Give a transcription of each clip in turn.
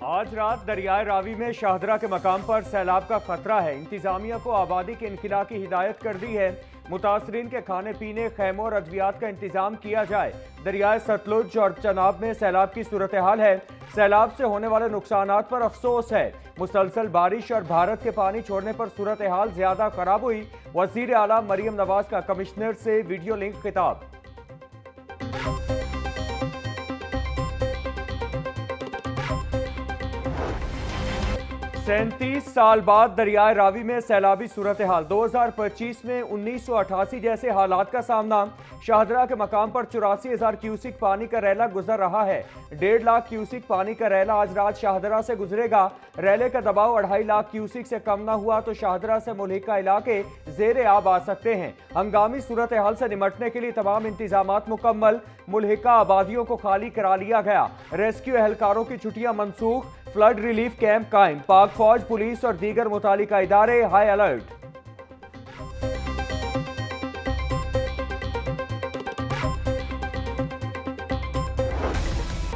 आज रात दरियाए रावी में शाहदरा के मकाम पर सैलाब का खतरा है। इंतजामिया को आबादी के इनखिला की हिदायत कर दी है। मुतासरीन के खाने पीने, खैमों और अद्वियात का इंतजाम किया जाए। दरियाए सतलुज और चनाब में सैलाब की सूरत हाल है। सैलाब से होने वाले नुकसानात पर अफसोस है। मुसलसल बारिश और भारत के पानी छोड़ने पर सूरत हाल ज्यादा खराब हुई। वजीर आला मरियम नवाज का कमिश्नर से वीडियो लिंक खिताब। 37 साल बाद दरियाए रावी में सैलाबी सूरत हाल। 2025 में 1988 जैसे हालात का सामना। शाहदरा के मकाम पर 84,000 क्यूसिक पानी का रैला गुजर रहा है। 1.5 लाख क्यूसिक पानी का रैला आज रात शाहदरा से गुजरेगा। रैले का दबाव 2.5 लाख क्यूसिक से कम न हुआ तो शाहदरा से मुल्हिका इलाके जेर आब आ सकते हैं। हंगामी सूरत हाल से निमटने के लिए तमाम इंतजामात मुकम्मल। मुल्हिका आबादियों को खाली करा लिया गया। रेस्क्यू एहलकारों की छुट्टियां मनसूख। फ्लड रिलीफ कैंप कायम। पाक फौज, पुलिस और दीगर मुतालिका इदारे हाई अलर्ट।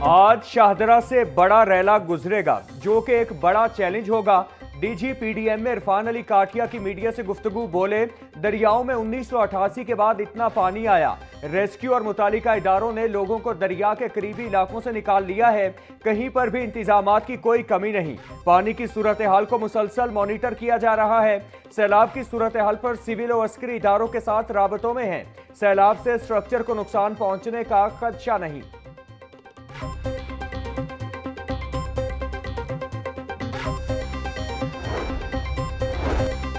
आज शाहदरा से बड़ा रैला गुजरेगा जो कि एक बड़ा चैलेंज होगा। डीजी पीडीएम में इरफान अली काटिया की मीडिया से गुफ्तगू बोले, दरियाओं में 1988 के बाद इतना पानी आया। रेस्क्यू और मुतालिका इदारों ने लोगों को दरिया के करीबी इलाकों से निकाल लिया है। कहीं पर भी इंतजामात की कोई कमी नहीं। पानी की सूरत हाल को मुसलसल मॉनिटर किया जा रहा है। सैलाब की सूरत हाल पर सिविल और अस्करी इदारों के साथ राबतों में है। सैलाब से स्ट्रक्चर को नुकसान पहुंचने का खदशा नहीं।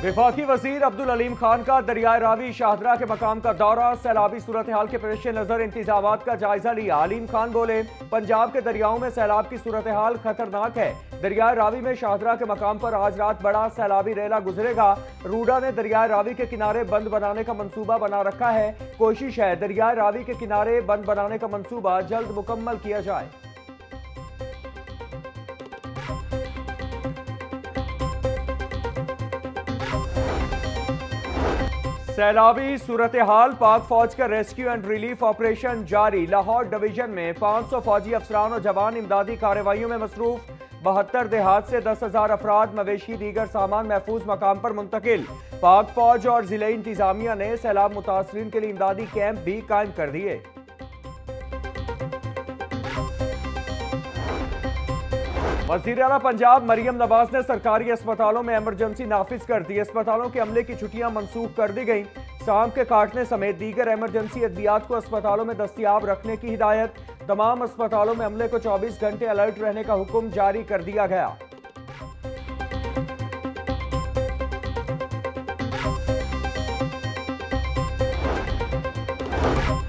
वफाकी वजीर अब्दुल अलीम खान का दरियाए रावी शाहदरा के मकाम का दौरा। सैलाबी सूरत हाल के पेश नजर इंतजामात का जायजा लिया। अलीम खान बोले, पंजाब के दरियाओं में सैलाब की सूरत हाल खतरनाक है। दरियाए रावी में शाहदरा के मकाम पर आज रात बड़ा सैलाबी रैला गुजरेगा। रूडा ने दरियाए रावी के किनारे बंद बनाने का मंसूबा बना रखा है। कोशिश है दरियाए रावी के किनारे बंद बनाने का मंसूबा जल्द मुकम्मल किया जाए। सैलाबी सूरत हाल। पाक फौज का रेस्क्यू एंड रिलीफ ऑपरेशन जारी। लाहौर डिवीजन में 500 फौजी अफसरान और जवान इमदादी कार्रवाइयों में मसरूफ। 72 देहात से 10,000 अफराद, मवेशी, दीगर सामान महफूज मकाम पर मुंतकिल। पाक फौज और जिले इंतजामिया ने सैलाब मुतासरीन के लिए इमदादी कैंप भी कायम कर दिए। वज़ीर आला पंजाब मरियम नवाज ने सरकारी अस्पतालों में इमरजेंसी नाफिज कर दी। अस्पतालों के अमले की छुट्टियां मनसूख कर दी गई। सांप के काटने समेत दीगर इमरजेंसी अद्वियात को अस्पतालों में दस्तियाब रखने की हिदायत। तमाम अस्पतालों में अमले को 24 घंटे अलर्ट रहने का हुक्म जारी कर दिया गया।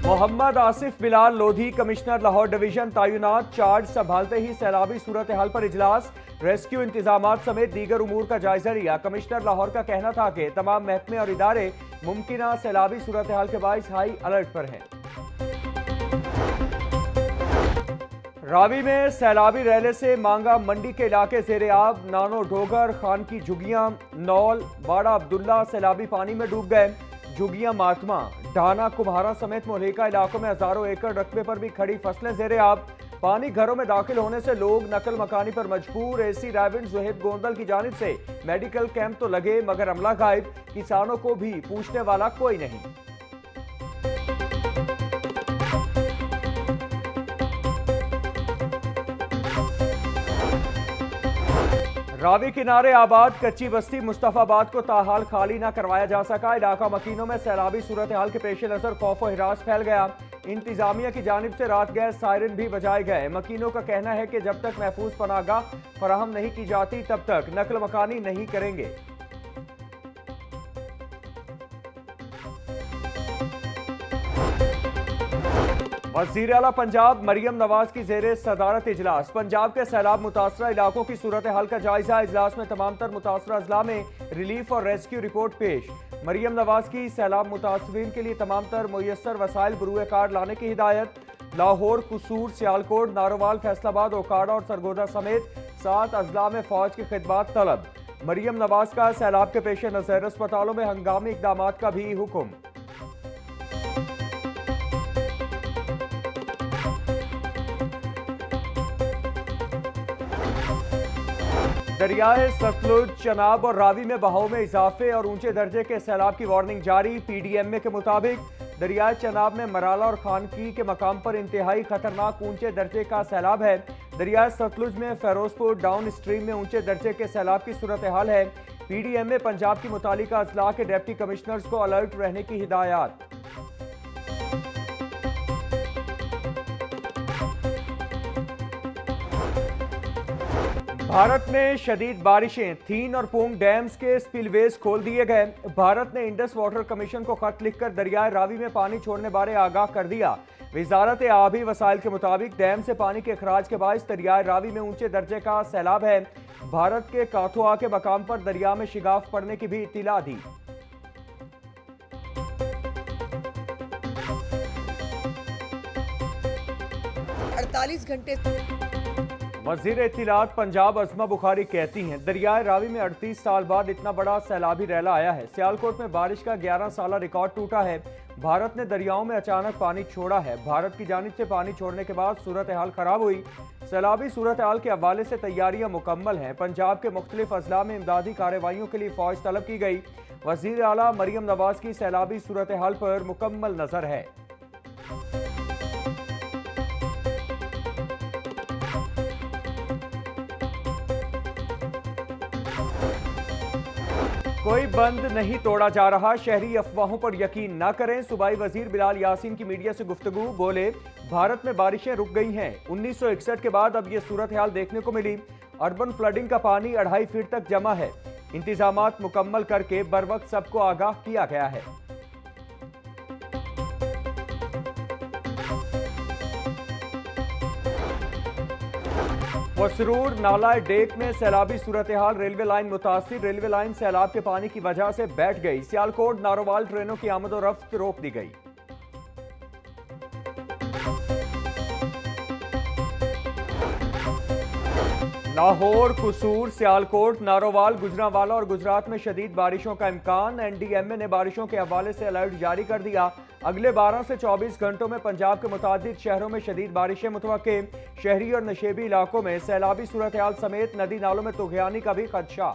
मोहम्मद आसिफ बिलाल लोधी कमिश्नर लाहौर डिवीजन तैनात। चार्ज संभालते ही सैलाबी सूरत हाल पर इजलास। रेस्क्यू इंतजामात समेत दीगर उमूर का जायजा लिया। कमिश्नर लाहौर का कहना था कि तमाम महकमे और इदारे मुमकिन सैलाबी सूरत हाल के बाइस हाई अलर्ट पर हैं। रावी में सैलाबी रैले से मांगा मंडी के इलाके जेर आब। नानो डोगर, खान की झुगियां, नौल, बाड़ा अब्दुल्ला सैलाबी पानी में डूब गए। झुगियां, मातमा, ढाना, कुम्हारा समेत मुल्हिका इलाकों में हजारों एकड़ रकबे पर भी खड़ी फसलें जेर आब। पानी घरों में दाखिल होने से लोग नकल मकानी पर मजबूर। एसी राविंड जोहेब गोंदल की जानिब से मेडिकल कैंप तो लगे मगर अमला गायब। किसानों को भी पूछने वाला कोई नहीं। रावी किनारे आबाद कच्ची बस्ती मुस्तफाबाद को ताहाल खाली न करवाया जा सका। इलाका मकीनों में सैलाबी सूरत हाल के पेश नजर खौफ व हिरास फैल गया। इंतजामिया की जानिब से रात गैस सायरन भी बजाए गए। मकीनों का कहना है कि जब तक महफूज पनाहगाह फराहम नहीं की जाती तब तक नकल मकानी नहीं करेंगे। वज़ीर आला पंजाब मरियम नवाज की जेर सदारत इजलास। पंजाब के सैलाब मुतासरा इलाकों की सूरत हाल का जायजा। इजलास में तमाम तर मुतासरा अजला में रिलीफ और रेस्क्यू रिपोर्ट पेश। मरियम नवाज की सैलाब मुतासरीन के लिए तमाम तर मुयस्सर वसाइल बरूए कार लाने की हिदायत। लाहौर, कसूर, सियालकोट, नारोवाल, फैसलाबाद, ओकाड़ा और सरगोदा समेत 7 अजला में फौज की खिदमत तलब। मरियम नवाज का सैलाब के पेश नजर अस्पतालों में हंगामी इकदाम का भी हुक्म। दरियाए सतलुज, चनाब और रावी में बहाव में इजाफे और ऊंचे दर्जे के सैलाब की वार्निंग जारी। पीडीएमए के मुताबिक दरियाए चनाब में मराला और खानकी के मकाम पर इंतहाई खतरनाक ऊंचे दर्जे का सैलाब है। दरियाए सतलुज में फेरोजपुर डाउन स्ट्रीम में ऊंचे दर्जे के सैलाब की सूरत हाल है। पीडीएमए पंजाब की मुतालिका अजला के डिप्टी कमिश्नर्स को अलर्ट रहने की हिदायत। भारत में शदीद बारिशें, थीन और पूंग डैम्स के स्पिलवेज खोल दिए गए। भारत ने इंडस वाटर कमीशन को खत लिखकर दरियाए रावी में पानी छोड़ने बारे आगाह कर दिया। वजारत आबी वसाइल के मुताबिक डैम से पानी के अखराज के बायस दरियाए रावी में ऊंचे दर्जे का सैलाब है। भारत के काथुआ के मकाम पर दरिया में शिगाफ पड़ने की भी इत्तिला दी। वज़ीर इत्तिलात पंजाब अज़मा बुखारी कहती हैं, दरियाए रावी में 38 साल बाद इतना बड़ा सैलाबी रैला आया है। सियालकोट में बारिश का 11 साला रिकॉर्ड टूटा है। भारत ने दरियाओं में अचानक पानी छोड़ा है। भारत की जानिब से पानी छोड़ने के बाद सूरत हाल खराब हुई। सैलाबी सूरत हाल के हवाले से तैयारियां मुकम्मल हैं। पंजाब के मुख्तलिफ अजला में इमदादी कार्रवाइयों के लिए फौज तलब की गई। वज़ीर आला मरियम नवाज की सैलाबी सूरत हाल पर मुकम्मल नजर है। कोई बंद नहीं तोड़ा जा रहा, शहरी अफवाहों पर यकीन न करें। सूबाई वजीर बिलाल यासीन की मीडिया से गुफ्तगू, बोले भारत में बारिशें रुक गई हैं। 1961 के बाद अब यह सूरत हाल देखने को मिली। अर्बन फ्लडिंग का पानी 2.5 फीट तक जमा है। इंतजामात मुकम्मल करके बर वक्त सबको आगाह किया गया है। वसरूर नाला डेक में सैलाबी सूरत हाल, रेलवे लाइन मुतासिर। रेलवे लाइन सैलाब के पानी की वजह से बैठ गई। सियालकोट नारोवाल ट्रेनों की आमदोरफ्त रोक दी गई। लाहौर, कुसूर, सियालकोट, नारोवाल, गुजरांवाला और गुजरात में शदीद बारिशों का इम्कान। एनडीएमए ने बारिशों के हवाले से अलर्ट जारी कर दिया। अगले 12 से 24 घंटों में पंजाब के मुतादिद शहरों में शदीद बारिशें मुतवक्के। शहरी और नशेबी इलाकों में सैलाबी सूरत हाल समेत नदी नालों में तुगयानी का भी खदशा।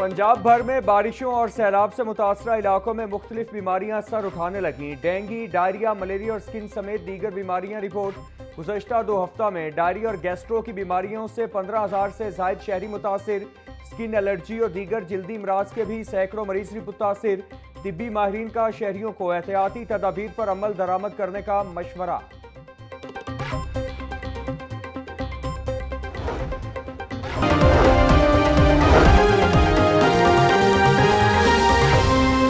पंजाब भर में बारिशों और सैलाब से मुतासरा इलाकों में मुख्तलिफ बीमारियां सर उठाने लगीं। डेंगू, डायरिया, मलेरिया और स्किन समेत दीगर बीमारियां रिपोर्ट। गुज़श्ता 2 हफ्ता में डायरिया और गैस्ट्रो की बीमारियों से 15,000 से ज़ायद शहरी मुतासिर। स्किन एलर्जी और दीगर जल्दी अमराज के भी सैकड़ों मरीज भी मुतासिर। तिब्बी माहिरीन का शहरियों को एहतियाती तदाबीर पर अमल दरामद करने का मशवरा।